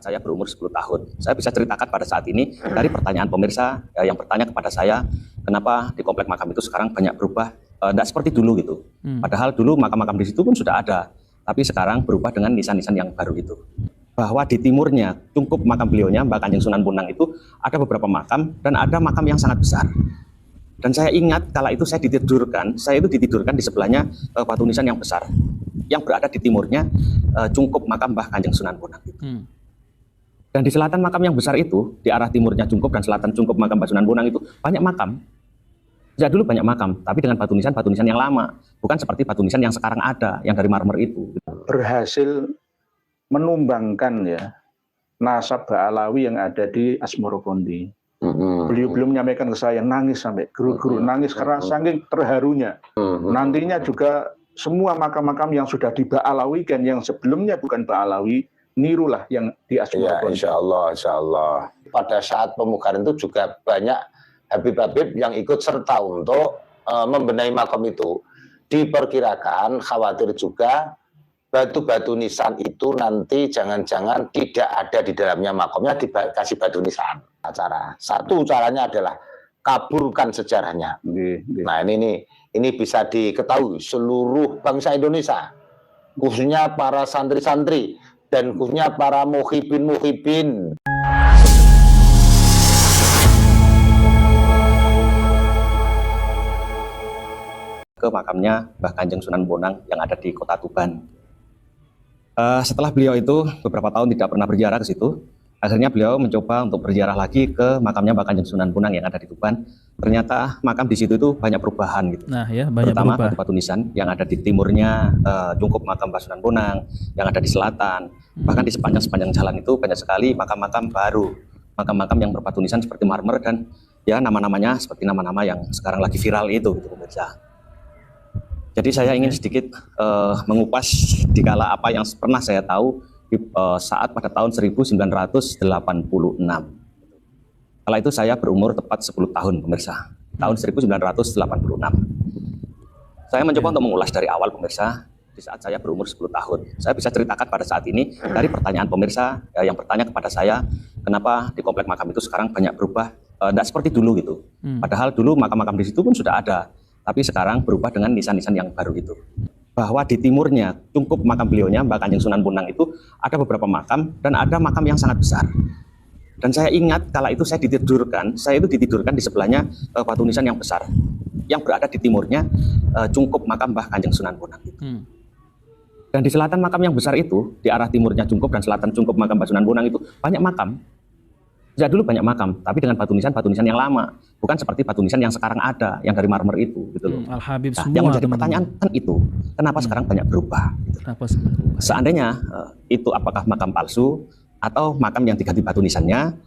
Saya berumur 10 tahun. Saya bisa ceritakan pada saat ini dari pertanyaan pemirsa yang bertanya kepada saya, kenapa di komplek makam itu sekarang banyak berubah, tidak seperti dulu gitu. Padahal dulu makam-makam di situ pun sudah ada, tapi sekarang berubah dengan nisan-nisan yang baru itu. Bahwa di timurnya, Cungkup makam beliaunya, Mbah Kanjeng Sunan Bonang itu ada beberapa makam dan ada makam yang sangat besar. Dan saya ingat kala itu saya itu ditidurkan di sebelahnya batu nisan yang besar, yang berada di timurnya Cungkup makam Mbah Kanjeng Sunan Bonang itu. Dan di selatan makam yang besar itu, di arah timurnya Cungkup dan selatan Cungkup makam Mbah Sunan Bonang itu banyak makam. Sejak dulu banyak makam, tapi dengan batu nisan yang lama, bukan seperti batu nisan yang sekarang ada, yang dari marmer itu. Berhasil menumbangkan ya nasab Ba'alawi yang ada di Asmorokondi. Beliau belum menyampaikan ke saya, nangis sampai guru-guru nangis karena saking terharunya. Nantinya juga semua makam-makam yang sudah di Ba'alawikan yang sebelumnya bukan Ba'alawi, nirulah yang di Asmorokondi. Ya, insya Allah. Pada saat pemugaran itu juga banyak Habib-habib yang ikut serta untuk membenahi makam itu. Diperkirakan khawatir juga batu-batu nisan itu nanti jangan-jangan tidak ada di dalamnya makamnya, dikasih batu nisan. Satu caranya adalah kaburkan sejarahnya. Nah ini bisa diketahui seluruh bangsa Indonesia, khususnya para santri-santri dan khususnya para muhibin-muhibin. Ke makamnya Mbah Kanjeng Sunan Bonang yang ada di Kota Tuban. Setelah beliau itu beberapa tahun tidak pernah berziarah ke situ, akhirnya beliau mencoba untuk berziarah lagi ke makamnya Mbah Kanjeng Sunan Bonang yang ada di Tuban. Ternyata makam di situ itu banyak perubahan gitu. Nah ya, banyak terutama berubah. batu nisan yang ada di timurnya Cungkup makam Mbah Sunan Bonang, yang ada di selatan, bahkan di sepanjang jalan itu banyak sekali makam-makam baru, makam-makam yang berbatu nisan seperti marmer dan ya nama-namanya seperti nama-nama yang sekarang lagi viral itu gitu pemirsa. Jadi saya ingin sedikit mengupas dikala apa yang pernah saya tahu saat pada tahun 1986. Kala itu saya berumur tepat 10 tahun pemirsa, tahun 1986. Saya mencoba untuk mengulas dari awal pemirsa, di saat saya berumur 10 tahun. Saya bisa ceritakan pada saat ini dari pertanyaan pemirsa yang bertanya kepada saya, kenapa di komplek makam itu sekarang banyak berubah, tidak seperti dulu gitu. Padahal dulu makam-makam di situ pun sudah ada, tapi sekarang berubah dengan nisan-nisan yang baru itu. Bahwa di timurnya, Cungkup makam beliaunya, Mbah Kanjeng Sunan Bonang itu ada beberapa makam dan ada makam yang sangat besar. Dan saya ingat kala itu saya itu ditidurkan di sebelahnya batu nisan yang besar, yang berada di timurnya Cungkup makam Mbah Kanjeng Sunan Bonang itu. Dan di selatan makam yang besar itu, di arah timurnya Cungkup dan selatan Cungkup makam Mbah Sunan Bonang itu banyak makam. Sejak dulu banyak makam, tapi dengan batu nisan yang lama, bukan seperti batu nisan yang sekarang ada, yang dari marmer itu, gitu loh. Al-Habib Nah, semua, yang menjadi pertanyaan kan itu, kenapa sekarang banyak berubah? Gitu. Kenapa berubah? Seandainya itu apakah makam palsu atau makam yang diganti batu nisannya?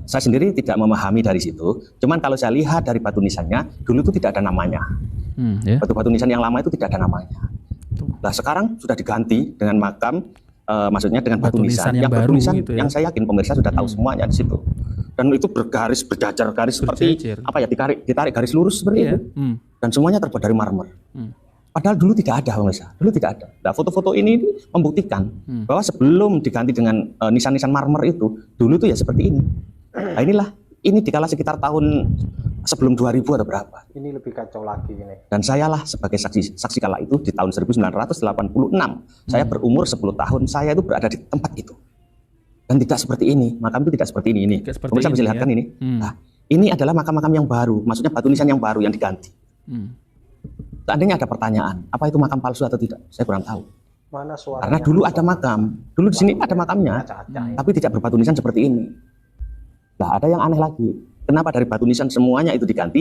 Saya sendiri tidak memahami dari situ. Cuman kalau saya lihat dari batu nisannya, dulu itu tidak ada namanya. Batu-batu nisan yang lama itu tidak ada namanya. Nah sekarang sudah diganti dengan makam. Maksudnya dengan batu nisan yang baru gitu ya? Yang saya yakin pemirsa sudah tahu semuanya di situ, dan itu berjajar garis seperti apa ya, ditarik garis lurus seperti itu, dan semuanya terbuat dari marmer. Padahal dulu tidak ada pemirsa, dulu tidak ada. Nah foto-foto ini membuktikan bahwa sebelum diganti dengan nisan-nisan marmer itu, dulu itu ya seperti ini. Nah inilah, ini dikala sekitar tahun sebelum 2000 atau berapa. Ini lebih kacau lagi ini. Dan sayalah sebagai saksi kala itu di tahun 1986. Saya berumur 10 tahun, saya itu berada di tempat itu. Dan tidak seperti ini, makam itu tidak seperti ini. Pemirsa bisa lihat kan ini. Nah, ini adalah makam-makam yang baru, maksudnya batu nisan yang baru yang diganti. Seandainya ada pertanyaan, apa itu makam palsu atau tidak? Saya kurang tahu. Mana suaranya? Karena dulu ada makam, dulu di sini ada makamnya, tapi tidak berbatu nisan seperti ini. Nah, ada yang aneh lagi. Kenapa dari batu nisan semuanya itu diganti?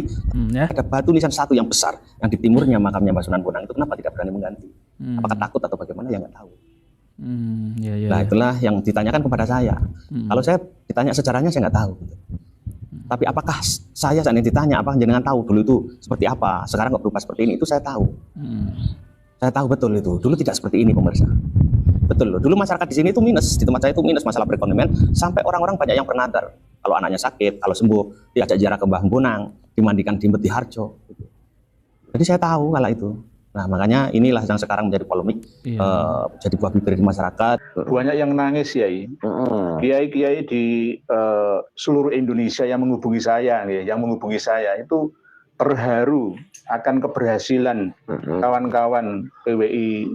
Ada batu nisan satu yang besar yang di timurnya makamnya Mbah Sunan Bonang itu kenapa tidak berani mengganti? Apakah takut atau bagaimana? Ya nggak tahu. Nah itulah yang ditanyakan kepada saya. Kalau saya ditanya sejarahnya saya nggak tahu. Tapi apakah saya saat ini ditanya apa jenengan tahu dulu itu seperti apa? Sekarang nggak berubah seperti ini? Itu saya tahu. Saya tahu betul itu. Dulu tidak seperti ini pemirsa. Betul loh. Dulu masyarakat di sini itu minus, di tempat saya itu minus masalah perekonomian, sampai orang-orang banyak yang bernadar. Kalau anaknya sakit, kalau sembuh, diajak ziarah ke Mbah Bonang, dimandikan di Mbeti Harjo. Jadi saya tahu kala itu. Nah, makanya inilah yang sekarang menjadi polemik, jadi buah bibir di masyarakat. Banyak yang nangis ya, kiai-kiai di seluruh Indonesia yang menghubungi saya, itu terharu akan keberhasilan kawan-kawan PWI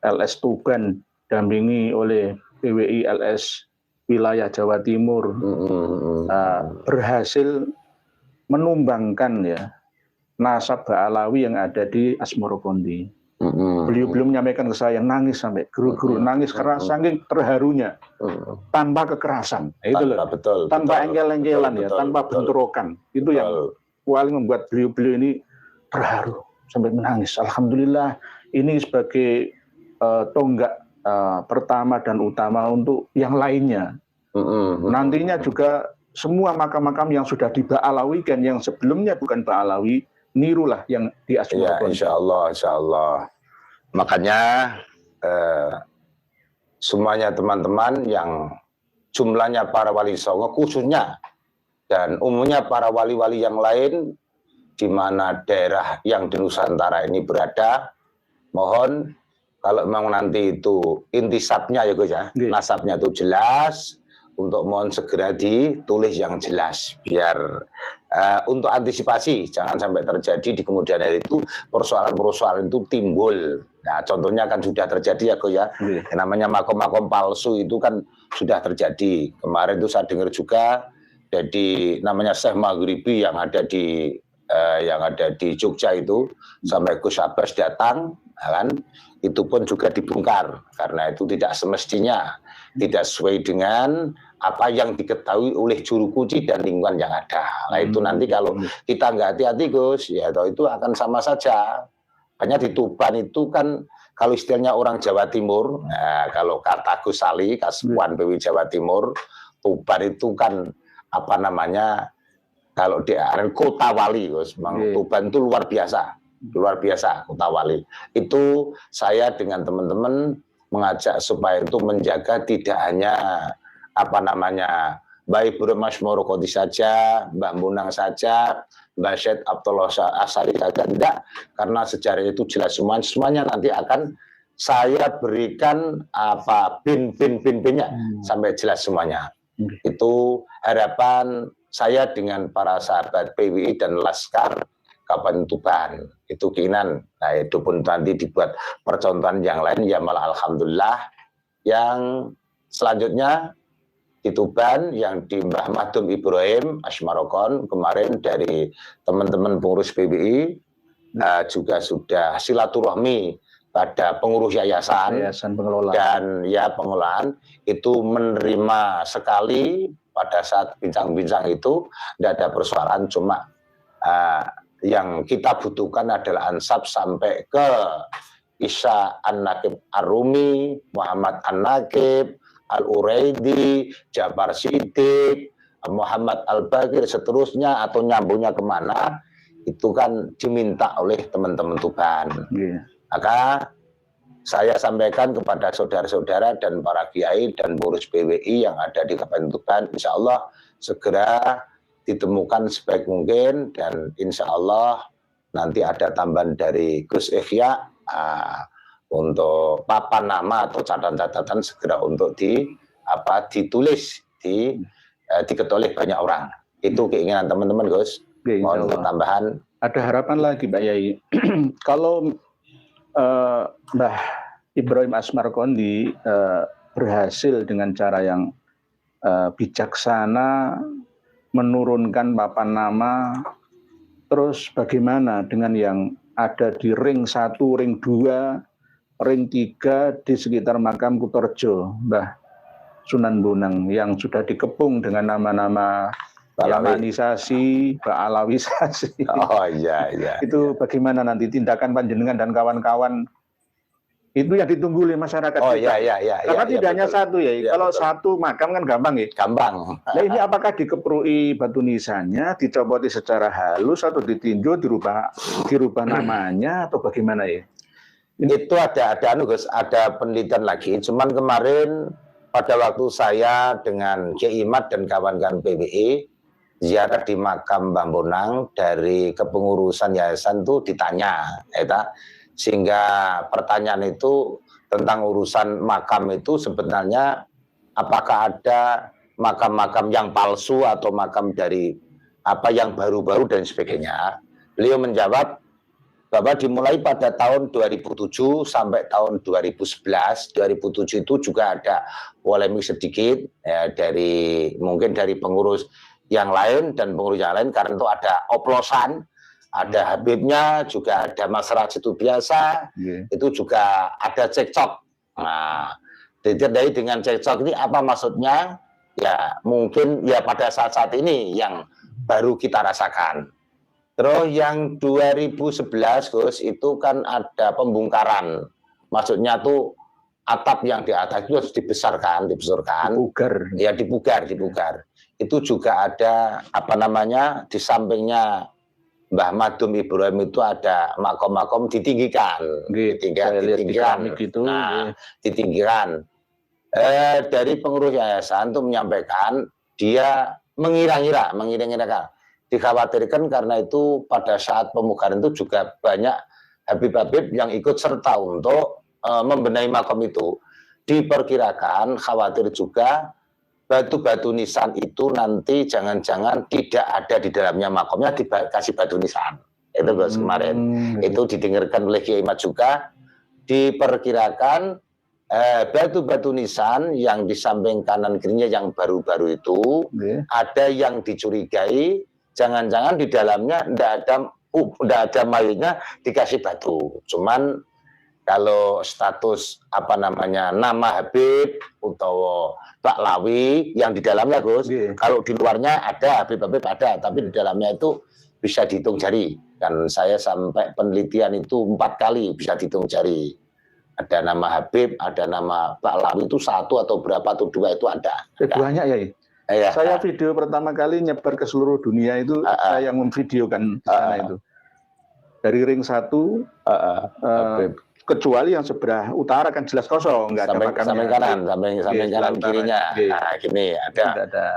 LS Tuban dampingi oleh PWI LS wilayah Jawa Timur berhasil menumbangkan ya nasab Ba'alawi yang ada di Asmorokondi. Beliau belum menyampaikan ke saya, nangis sampai geru-geru, nangis keras saking terharunya, tanpa kekerasan, itu loh, tanpa engkel-engkelan ya, tanpa bentrokan. Itu yang paling membuat beliau-beliau ini terharu sampai menangis. Alhamdulillah, ini sebagai tonggak pertama dan utama untuk yang lainnya. Nantinya juga semua makam-makam yang sudah di-Ba'alawikan, yang sebelumnya bukan Ba'alawi, nirulah yang di Asmorokondi. Ya, insya Allah. Makanya semuanya teman-teman yang jumlahnya para wali songo khususnya dan umumnya para wali-wali yang lain di mana daerah yang di Nusantara ini berada, mohon kalau memang nanti itu intisabnya ya Gus ya, nasabnya itu jelas, untuk mohon segera ditulis yang jelas biar untuk antisipasi jangan sampai terjadi di kemudian hari itu persoalan-persoalan itu timbul. Nah, contohnya kan sudah terjadi ya Gus ya. Yang namanya makom-makom palsu itu kan sudah terjadi. Kemarin itu saya dengar juga jadi namanya Syekh Maghribi yang ada di Jogja itu sampai Gus Abbas datang kan, itu pun juga dibongkar karena itu tidak semestinya, tidak sesuai dengan apa yang diketahui oleh juru kunci dan lingkungan yang ada. Nah itu nanti kalau kita nggak hati-hati Gus, ya itu akan sama saja. Hanya di Tuban itu kan kalau istilahnya orang Jawa Timur, nah, kalau kata Gus Ali, Kaspuan PWI Jawa Timur, Tuban itu kan apa namanya, kalau di kota wali Gus, Tuban itu luar biasa kota wali. Itu saya dengan teman-teman mengajak supaya itu menjaga tidak hanya apa namanya Mbak Ibu Asmorokondi saja, Mbak Munang saja, Mbak Syed Abdullah Asari saja, tidak, karena sejarah itu jelas semuanya nanti akan saya berikan apa bin-nya sampai jelas semuanya. Itu harapan saya dengan para sahabat PWI dan Laskar Kabupaten Tuban, itu keinginan. Nah itu pun nanti dibuat percontohan yang lain, ya malah alhamdulillah. Yang selanjutnya di Tuban yang di Mbah Madum Ibrahim Asmarokon kemarin dari teman-teman pengurus PWI juga sudah silaturahmi pada pengurus yayasan pengelola dan ya pengelolaan itu menerima sekali pada saat bincang-bincang itu tidak ada persoalan, cuma yang kita butuhkan adalah ansab sampai ke Isa An-Nakib Ar-Rumi, Muhammad An-Nakib, Al-Uraidi, Jabar Siddiq, Muhammad Al-Bakir, seterusnya atau nyambungnya kemana, itu kan diminta oleh teman-teman Tuban. Maka saya sampaikan kepada saudara-saudara dan para kiai dan pengurus PWI yang ada di Kabupaten Tuban, insya Allah segera ditemukan sebaik mungkin dan insya Allah nanti ada tambahan dari Gus Ikhya untuk papan nama atau catatan-catatan segera untuk ditulis diketahui oleh banyak orang. Itu keinginan teman-teman Gus. Mohon tambahan. Ada harapan lagi Mbak Yai. Kalau Mbah Ibrahim Asmarokoni berhasil dengan cara yang bijaksana menurunkan papan nama, terus bagaimana dengan yang ada di ring 1, ring 2, ring 3 di sekitar makam Kutorjo, Mbah Sunan Bonang yang sudah dikepung dengan nama-nama Yamanisasi, Ba'alawisasi. Oh iya. Itu bagaimana nanti tindakan panjenengan dan kawan-kawan itu yang ditunggu oleh masyarakat. Oh iya. Karena tidak hanya satu ya. Kalau betul. Satu makam kan gampang ya. Gampang. Nah ini apakah dikeprui batu nisannya, dicopoti secara halus atau ditinjau, dirubah namanya atau bagaimana ya? Itu ada penelitian lagi. Cuman kemarin pada waktu saya dengan Kiai Imad dan kawan-kawan PWI ziarah di makam Mbah Bonang dari kepengurusan yayasan itu ditanya, Sehingga pertanyaan itu tentang urusan makam itu sebenarnya apakah ada makam-makam yang palsu atau makam dari apa yang baru-baru dan sebagainya. Beliau menjawab bahwa dimulai pada tahun 2007 sampai tahun 2011. 2007 itu juga ada polemik sedikit ya, mungkin dari pengurus yang lain dan pengurus yang lain, karena itu ada oplosan. Ada Habibnya, juga ada Mas Raj itu biasa, itu juga ada cekcok. Nah, ditandai dengan cekcok ini apa maksudnya? Ya mungkin ya pada saat-saat ini yang baru kita rasakan. Terus yang 2011 Gus, itu kan ada pembongkaran. Maksudnya tuh atap yang di atas itu harus dibesarkan. Dipugar. Ya dipugar. Itu juga ada apa namanya, di sampingnya Mbah Madum Ibrahim itu ada makom-makom ditinggikan. Ditinggikan. Dari pengurus yayasan itu menyampaikan dia mengira-ngira, dikhawatirkan karena itu pada saat pemugaran itu juga banyak Habib-habib yang ikut serta untuk membenahi makom itu. Diperkirakan khawatir juga batu-batu nisan itu nanti jangan-jangan tidak ada di dalamnya makomnya, dikasih batu nisan. Itu Gus kemarin. Itu didengarkan oleh Kiai Mat juga. Diperkirakan batu-batu nisan yang di samping kanan kirinya yang baru-baru itu ada yang dicurigai, jangan-jangan di dalamnya tidak ada mayitnya, dikasih batu. Cuman kalau status apa namanya nama Habib atau Baklawi yang di dalamnya Gus, kalau di luarnya ada Habib-Habib ada, tapi di dalamnya itu bisa dihitung jari. Kan saya sampai penelitian itu 4 kali bisa dihitung jari. Ada nama Habib, ada nama Baklawi itu 1 atau berapa atau 2 itu ada. Banyak ya. Ya. Saya video pertama kali nyebar ke seluruh dunia itu saya yang memvideokan di sana itu. Dari ring 1 kecuali yang sebelah utara kan jelas kosong, nggak ada makamnya. Samping kanan kirinya. Nah, gini ada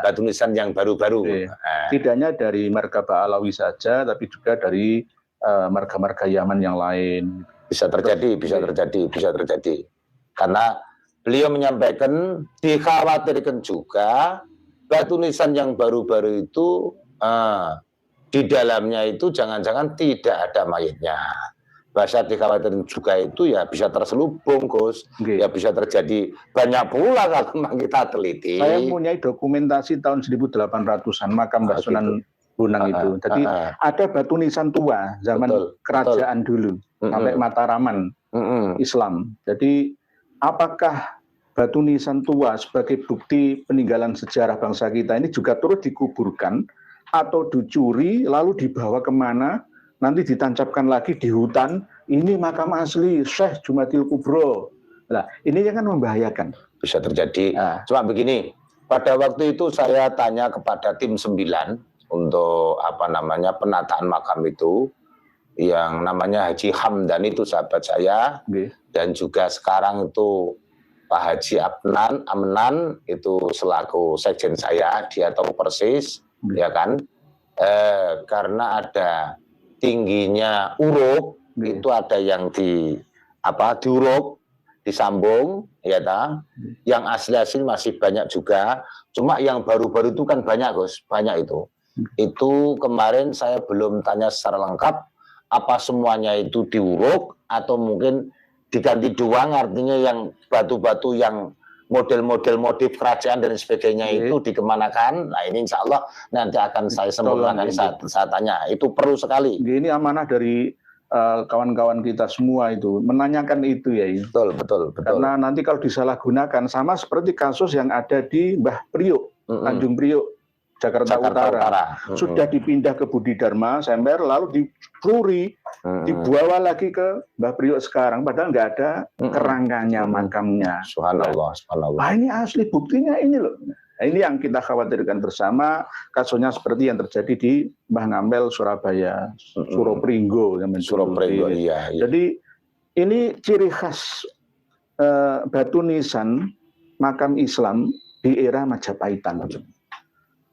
batu nisan yang baru-baru. Tidak hanya dari marga Alawi saja, tapi juga dari marga-marga Yaman yang lain. Bisa terjadi. Karena beliau menyampaikan dikhawatirkan juga batu nisan yang baru-baru itu di dalamnya itu jangan-jangan tidak ada mayitnya. Bahasa dikhawatirkan juga itu ya bisa terselubung Gus, ya bisa terjadi banyak pula kalau memang kita teliti. Saya mempunyai dokumentasi tahun 1800-an makam Mbah Sunan Bonang itu. Jadi ada batu nisan tua zaman kerajaan dulu sampai Mataraman Islam. Jadi apakah batu nisan tua sebagai bukti peninggalan sejarah bangsa kita ini juga turut dikuburkan atau dicuri lalu dibawa kemana? Nanti ditancapkan lagi di hutan, ini makam asli Syekh Jumadil Kubro. Nah, ini yang kan membahayakan. Bisa terjadi. Cuma begini, pada waktu itu saya tanya kepada tim 9 untuk apa namanya penataan makam itu, yang namanya Haji Hamdan itu sahabat saya, dan juga sekarang itu Pak Haji Amnan itu selaku sekjen saya, dia tahu persis, ya kan? Karena ada tingginya uruk, itu ada yang diuruk, disambung, ya ta. Yang asli masih banyak juga. Cuma yang baru-baru itu kan banyak Gus, banyak itu. Itu kemarin saya belum tanya secara lengkap apa semuanya itu diuruk atau mungkin diganti doang, artinya yang batu-batu yang model-model motif kerajaan dan sebagainya itu dikemanakan. Nah ini insya Allah nanti akan saya sempurnakan saat tanya. Itu perlu sekali. Ini amanah dari kawan-kawan kita semua itu menanyakan itu ya. Betul. Karena nanti kalau disalahgunakan sama seperti kasus yang ada di Mbah Priok, Tanjung Priok, Jakarta Utara. Sudah dipindah ke Budi Dharma Semper, lalu dicuri, dibawa lagi ke Mbah Priok sekarang, padahal nggak ada kerangkanya, makamnya. Subhanallah. Nah, ini asli buktinya ini loh. Nah, ini yang kita khawatirkan bersama, kasusnya seperti yang terjadi di Mbah Ngampel, Surabaya, Suropringgo. Iya. Jadi ini ciri khas batu nisan makam Islam di era Majapahitan.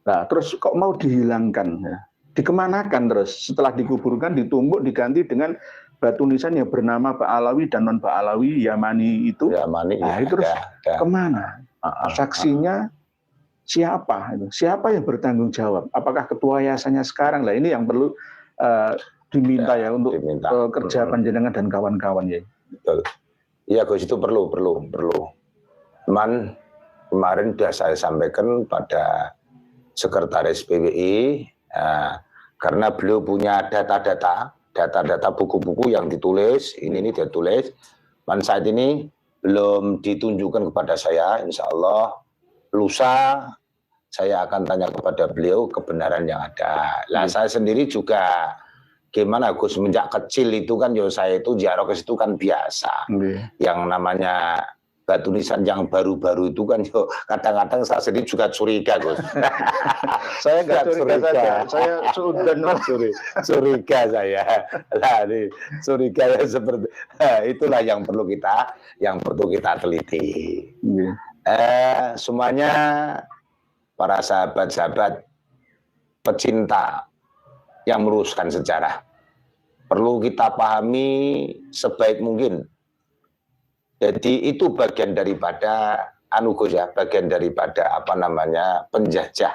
Nah, terus kok mau dihilangkan, ya? Dikemanakan terus? Setelah dikuburkan, ditumbuk, diganti dengan batu nisan yang bernama Ba'alawi dan non Ba'alawi Yamani itu. Yamani, Nah, itu terus kemana? Saksinya siapa? Siapa yang bertanggung jawab? Apakah ketua yayasannya sekarang? Lah ini yang perlu diminta ya untuk kerja panjenengan dan kawan-kawan ya. Betul. Iya Gus, itu perlu. Cuman kemarin sudah saya sampaikan pada sekretaris PWI, karena beliau punya data buku-buku yang ditulis, ini dia tulis. Dan saat ini belum ditunjukkan kepada saya, insya Allah lusa saya akan tanya kepada beliau kebenaran yang ada. Lah saya sendiri juga gimana Gus, semenjak kecil itu kan saya itu ziarah ke situ kan biasa. Yang namanya batu nisan yang baru-baru itu kan kadang-kadang saya sendiri juga curiga Gus. Saya nggak curiga saja, saya curiga saya. Nah, ini curiga seperti itulah yang perlu kita teliti. Semuanya para sahabat-sahabat pecinta yang meluruskan sejarah perlu kita pahami sebaik mungkin. Jadi itu bagian daripada bagian daripada penjajah.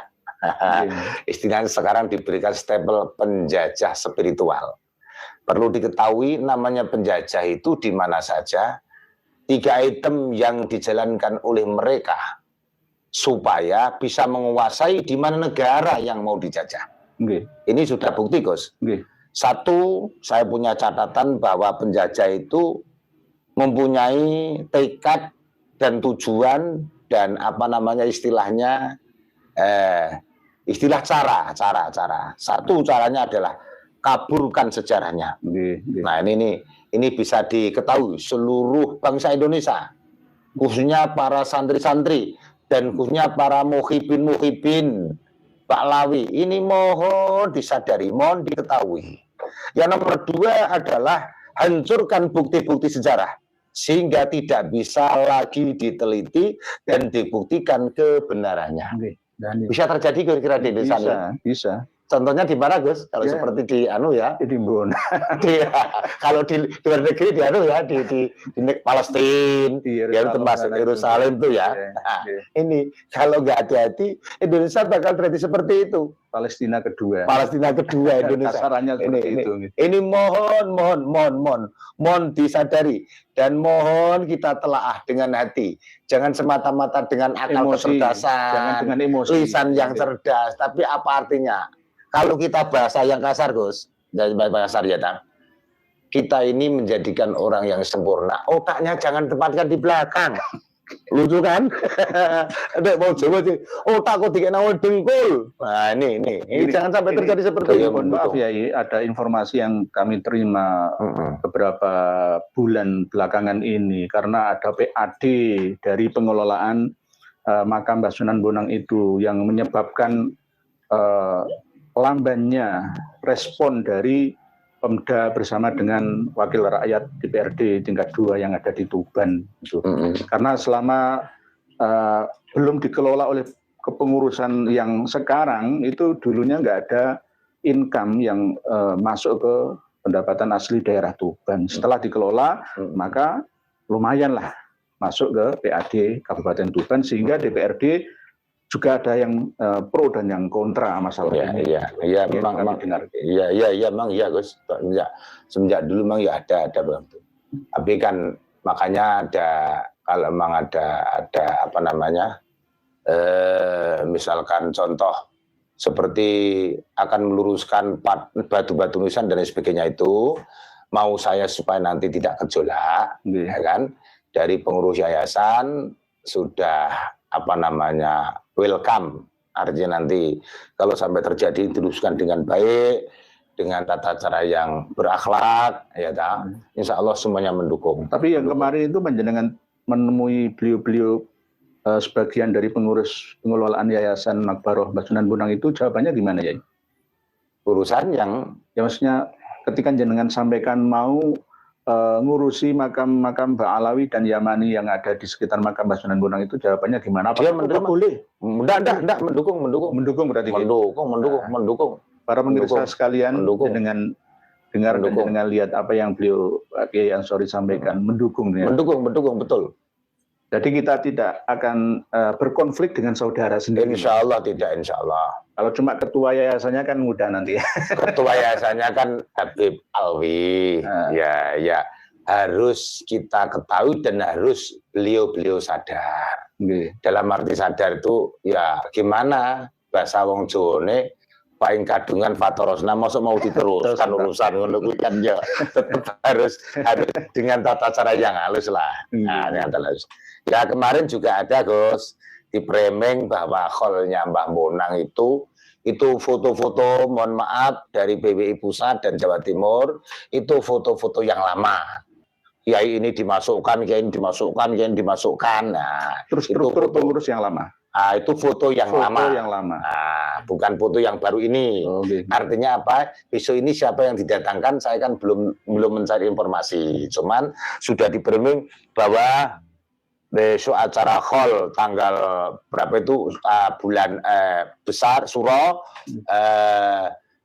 Istilahnya sekarang diberikan stempel penjajah spiritual. Perlu diketahui namanya penjajah itu di mana saja. 3 item yang dijalankan oleh mereka supaya bisa menguasai di mana negara yang mau dijajah. Ini sudah bukti Gus. Satu, saya punya catatan bahwa penjajah itu mempunyai tekad dan tujuan dan istilahnya cara. Satu caranya adalah kaburkan sejarahnya. Nah ini bisa diketahui seluruh bangsa Indonesia, khususnya para santri-santri dan khususnya para muhibin Ba'alawi. Ini mohon disadari, mohon diketahui. Yang nomor 2 adalah hancurkan bukti-bukti sejarah sehingga tidak bisa lagi diteliti dan dibuktikan kebenarannya. Bisa terjadi kira-kira di Indonesia? Bisa. Contohnya di mana Gus? Kalau seperti di di Mbon. Kalau di luar negeri di Palestina, di tempat Yerusalem itu ya. Ini kalau nggak hati-hati Indonesia bakal terjadi seperti itu. Palestina kedua Indonesia. Kasarannya seperti itu. Ini mohon disadari dan mohon kita telaah dengan hati. Jangan semata-mata dengan akal kecerdasan, jangan dengan emosi, lisan yang cerdas. Tapi apa artinya? Kalau kita bahasa yang kasar, Gus, dari bahasa kasar ya, kita ini menjadikan orang yang sempurna. Otaknya jangan tempatkan di belakang. Lucu kan? Ada mau Jawa sih. Otak kok dikena dengkul. Nah, ini jangan sampai terjadi seperti itu. Maaf ya, ada informasi yang kami terima beberapa bulan belakangan ini karena ada PAD dari pengelolaan makam Mbah Sunan Bonang itu yang menyebabkan lambannya respon dari Pemda bersama dengan wakil rakyat DPRD tingkat 2 yang ada di Tuban. Karena selama belum dikelola oleh kepengurusan yang sekarang, itu dulunya nggak ada income yang masuk ke pendapatan asli daerah Tuban. Setelah dikelola, maka lumayanlah masuk ke PAD Kabupaten Tuban, sehingga DPRD juga ada yang pro dan yang kontra masalah ini. Iya, memang Gus. Semenjak dulu memang ada begitu. Tapi kan makanya kalau memang ada misalkan contoh seperti akan meluruskan batu-batu nisan dan sebagainya itu, mau saya supaya nanti tidak gejolak, ya kan? Dari pengurus yayasan sudah welcome, artinya nanti kalau sampai terjadi diteruskan dengan baik, dengan tata cara yang berakhlak, ya insya Allah semuanya mendukung. Tapi yang kemarin itu panjenengan menemui beliau-beliau sebagian dari pengurus pengelolaan Yayasan Makbaroh Mbah Sunan Bonang itu, jawabannya gimana ya? Urusan yang maksudnya ketika jenengan sampaikan mau ngurusi makam-makam Ba'alawi dan Yamani yang ada di sekitar makam Mbah Sunan Bonang itu, jawabannya gimana? Dia menerima. Boleh. Enggak, mendukung. Mendukung berarti. Mendukung. Para pemirsa sekalian, dengan dengar dan Mendukung. dengan lihat apa yang beliau Kiai Ansori sampaikan, mendukung ya. Mendukung, betul. Jadi kita tidak akan berkonflik dengan saudara sendiri. Insya Allah tidak, insya Allah. Kalau cuma ketua yayasannya kan mudah nanti. Ketua yayasannya kan Habib Alwi. Ya harus kita ketahui dan harus beliau sadar. Okay. Dalam arti sadar itu ya gimana bahasa wong Jawane paling kadungan fatorosna masuk mau diteruskan urusan ngono kuwi kan ya tetap harus dengan tata cara yang halus lah. Nah, yang halus. Ya kemarin juga ada Gus di framing bahwa kholnya Mbah Bonang itu foto-foto, mohon maaf, dari PWI Pusat dan Jawa Timur itu foto-foto yang lama. Kiai ini dimasukkan, kiai ini dimasukkan. Nah, terus struktur pengurus yang lama. Ah, itu foto yang lama. Nah, bukan foto yang baru ini. Okay. Artinya apa? Besok ini siapa yang didatangkan? Saya kan belum mencari informasi. Cuman sudah di-framing bahwa besok acara khol tanggal berapa itu bulan besar Suro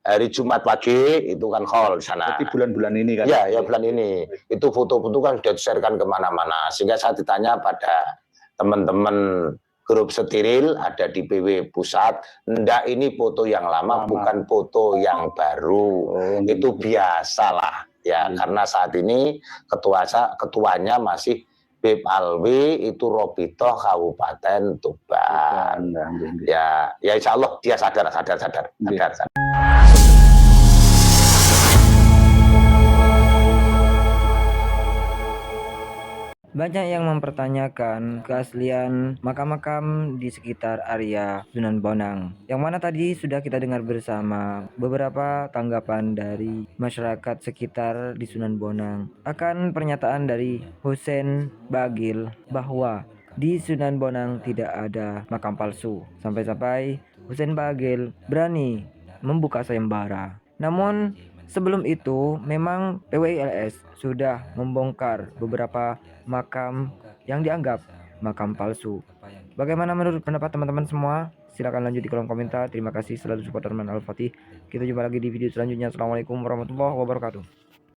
hari Jumat pagi itu kan khol di sana. Berarti bulan-bulan ini kan? Ya bulan ini. Itu foto-foto kan sudah di-share-kan kemana-mana. Sehingga saya ditanya pada teman-teman grup steril ada di PW Pusat, ndak ini foto yang lama. Bukan foto yang baru. Itu biasalah ya, karena saat ini ketuanya masih Bib Alwi itu Robito Kabupaten Tuban. Ya insya Allah dia sadar. Banyak yang mempertanyakan keaslian makam-makam di sekitar area Sunan Bonang. Yang mana tadi sudah kita dengar bersama beberapa tanggapan dari masyarakat sekitar di Sunan Bonang akan pernyataan dari Hussein Bagil bahwa di Sunan Bonang tidak ada makam palsu. Sampai-sampai Hussein Bagil berani membuka sayembara. Namun sebelum itu memang PWILS sudah membongkar beberapa makam yang dianggap makam palsu. Bagaimana menurut pendapat teman-teman semua? Silahkan lanjut di kolom komentar. Terima kasih selalu support teman Al-Fatih. Kita jumpa lagi di video selanjutnya. Assalamualaikum warahmatullahi wabarakatuh.